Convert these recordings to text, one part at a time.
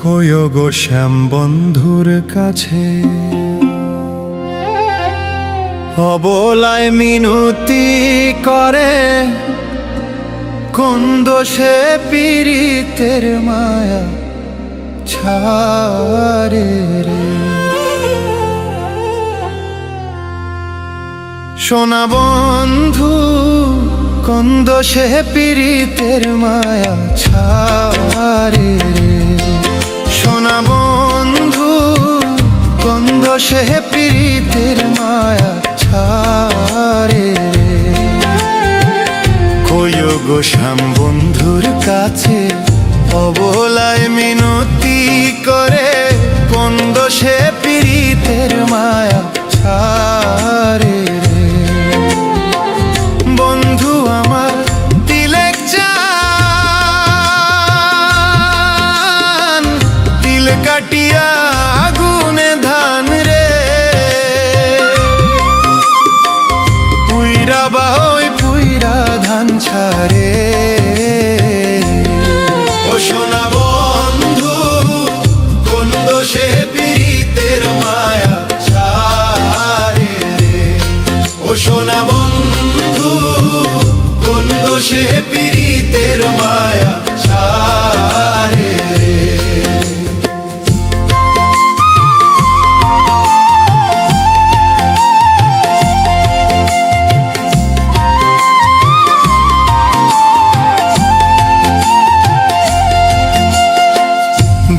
কইও গো শ্যাম বন্ধুর কাছে অবলায় মিনতি করে, কোন দোষে পীড়িতের মায়া ছাড়ে রে। সোনা বন্ধু কোন দোষে পীড়িতের মায়া ছাড়ে রে। সোনা বন্ধু কোন দোষে পীড়িতের মায়া ছাড়ে রে। কইও গো শ্যাম বন্ধুর কাছে অবলায় মিনতি করে, কোন দোষে পীড়িতের মায়া ছাড়ে রে। বন্ধু আমার তিলেক চান, তিল কাটিয়া আগুনে ধান রে। পুইরা বাই পুইরা ধান ছাড়ে। ও সোনা বন্ধু কোন দোষে পীড়িতের মায়া ছাড়ে রে। ও সোনা বন্ধু কোন দোষে পীড়িতের মায়া ছাড়ে রে।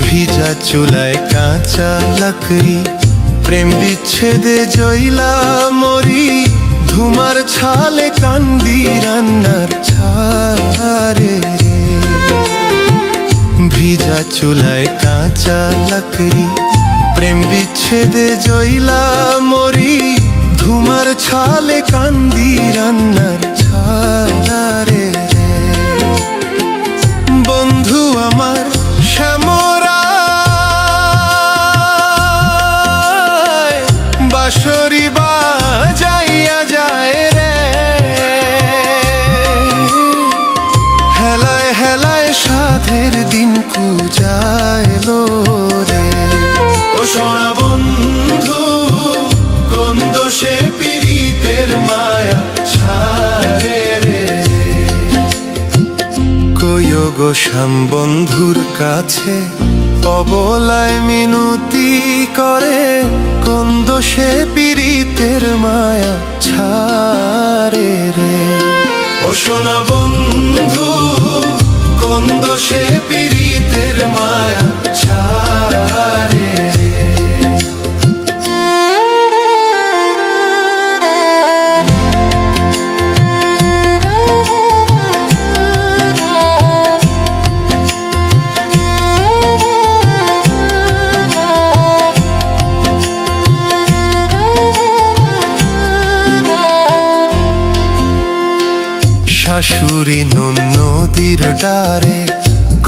ভিজা চুলায় কাঁচা লাকড়ি, প্রেম বিচ্ছেদে জইলা মরি। ধুমার ছালে কান্দি রান্নার ছাড়ে রে। ভিজা চুলায় কাঁচা লাকড়ি, প্রেম বিচ্ছেদে জইলা মরি। ধুমার ছালে কান্দি রান্নার ছাড়ে রে। বন্ধু আমার শ্যামরা বাঁশরি বাজাইয়া যায় রে। হেলায় হেলায় সাধের দিন কুজাইলো রে। ও সোনা বন্ধু কোন দোষে পীড়িতের মায়া ছাড়ে রে। কইও গো শ্যাম বন্ধুর কাছে অবলায় মিনতি করে, কোন দোষে পীড়িতের মায়া ছাড়ে রে। ও সোনা বন্ধু কোন দোষে পীড়িতের মায়া ছাড়ে রে। শাশুড়ি নদীর ডারে,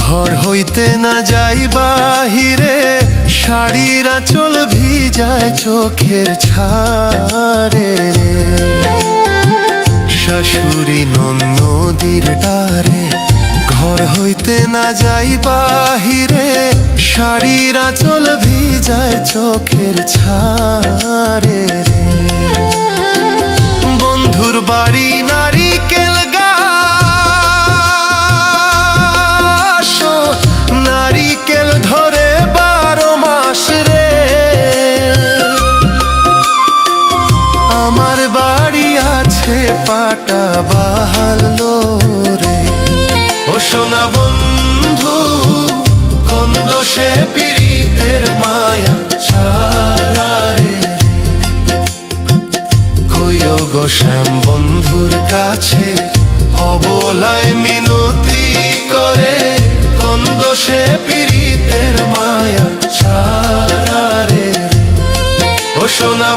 ঘর হইতে না যাই বাহিরে। শাড়ির আঁচল ভিজায় চোখের ছাড়ে রে। শাশুড়ি নদীর ডারে, ঘর হইতে না যাই বাহিরে। শাড়ির আঁচল ভিজায় চোখের ছাড়ে রে। বন্ধুর বাড়ি নারিকেল গাছ, নারিকেল ধরে 12 মাস রে। আমার বাড়ি আছে পাটা বাহালো রে। ও সোনা বন্ধু কোন দোষে পীড়িতের মায়া ছাড়ে রে। কইও গো শ্যাম বন্ধুর কাছে অবলায় মিনতি করে, কোন দোষে পীড়িতের মায়া ছাড়ে রে। ও সোনা